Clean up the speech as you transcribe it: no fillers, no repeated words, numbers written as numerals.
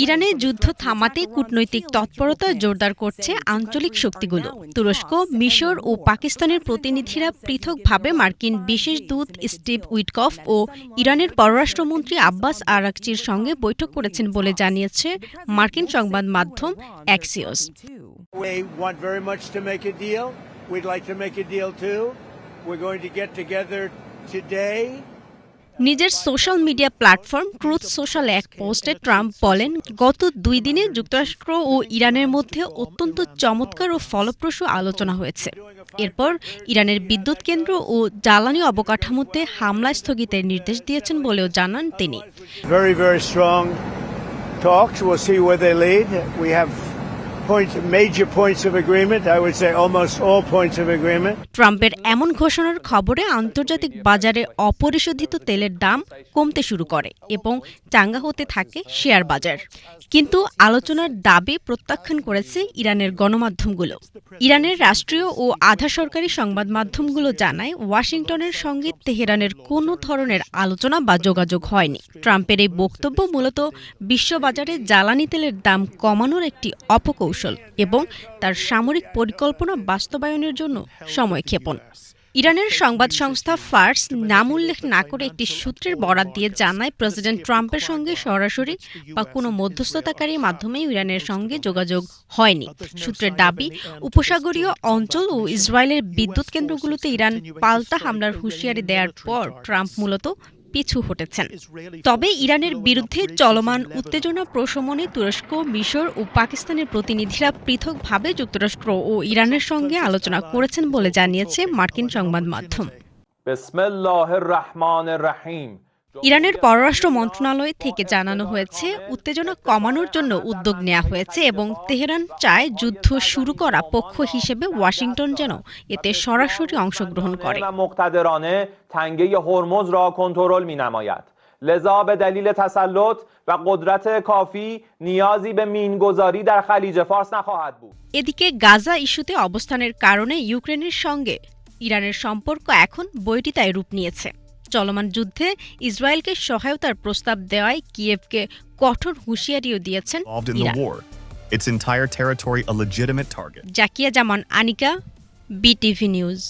ইরানের যুদ্ধ থামাতে কূটনৈতিক তৎপরতা জোরদার করছে আঞ্চলিক শক্তিগুলো। তুরস্ক, মিশর ও পাকিস্তানের প্রতিনিধিরা পৃথকভাবে মার্কিন বিশেষ দূত স্টিভ উইটকফ ও ইরানের পররাষ্ট্রমন্ত্রী আব্বাস আরাকচির সঙ্গে বৈঠক করেছেন বলে জানিয়েছে মার্কিন সংবাদ মাধ্যম অ্যাক্সিওস। নিজের social media platform truth social এক পোস্টে ট্রাম্প বলেন, গত 2 দিনে যুক্তরাষ্ট্র ও ইরানের মধ্যে অত্যন্ত চমৎকার ও ফলপ্রসূ আলোচনা হয়েছে। এরপর ইরানের বিদ্যুৎ কেন্দ্র ও জ্বালানি অবকাঠামোতে হামলা স্থগিতের নির্দেশ দিয়েছেন বলেও জানান তিনি। ট্রাম্পের এমন ঘোষণার খবরে আন্তর্জাতিক বাজারে অপরিশোধিত তেলের দাম কমতে শুরু করে এবং চাঙ্গা হতে থাকে শেয়ার বাজার। কিন্তু আলোচনার দাবি প্রত্যাখ্যান করেছে ইরানের গণমাধ্যমগুলো। ইরানের রাষ্ট্রীয় ও আধা সরকারি সংবাদ মাধ্যমগুলো জানায়, ওয়াশিংটনের সঙ্গে তেহরানের কোনো ধরনের আলোচনা বা যোগাযোগ হয়নি। ট্রাম্পের এই বক্তব্য মূলত বিশ্ববাজারে জ্বালানি তেলের দাম কমানোর একটি অপকৌশল এবং তার সামরিক পরিকল্পনা বাস্তবায়নের জন্য সময়ক্ষেপণ। ইরানের সংবাদ সংস্থা ফার্স নাম উল্লেখ না করে একটি সূত্রের বরাত দিয়ে জানায়, প্রেসিডেন্ট ট্রাম্পের সঙ্গে সরাসরি বা কোনো মধ্যস্থতাকারীর মাধ্যমে ইরানের সঙ্গে যোগাযোগ হয়নি। সূত্রের দাবি, উপসাগরীয় অঞ্চল ও ইসরায়েলের বিদ্যুৎ কেন্দ্রগুলোতে ইরান পাল্টা হামলার হুঁশিয়ারি দেওয়ার পর ট্রাম্প মূলত পিছু হটেছেন। তবে ইরানের বিরুদ্ধে চলমান উত্তেজনা প্রশমনে তুরস্ক, মিশর ও পাকিস্তানের প্রতিনিধিরা পৃথকভাবে যুক্তরাষ্ট্র ও ইরানের সঙ্গে আলোচনা করেছেন বলে জানিয়েছে মার্কিন সংবাদ মাধ্যম। ইরানের পররাষ্ট্র মন্ত্রণালয় থেকে জানানো হয়েছে, উত্তেজনা কমানোর জন্য উদ্যোগ নেওয়া হয়েছে এবং তেহরান চায় যুদ্ধ শুরু করা পক্ষ হিসেবে ওয়াশিংটন যেন এতে সরাসরি অংশগ্রহণ করে। لذا به دلیل تسلط و قدرت کافی نیازی به مینگذاری در خلیج فارس نخواهد بود. এদিকে গাজা ইস্যুতে অবস্থানের কারণে ইউক্রেনের সঙ্গে ইরানের সম্পর্ক এখন বৈরিতায় রূপ নিয়েছে। চলমান যুদ্ধে ইসরায়েলকে সহায়তার প্রস্তাব দেওয়ায় কিয়েভকে কঠোর হুঁশিয়ারিও দিয়েছেন Iran. Its entire territory a legitimate target. Zakia Zaman, Anika, BTV news.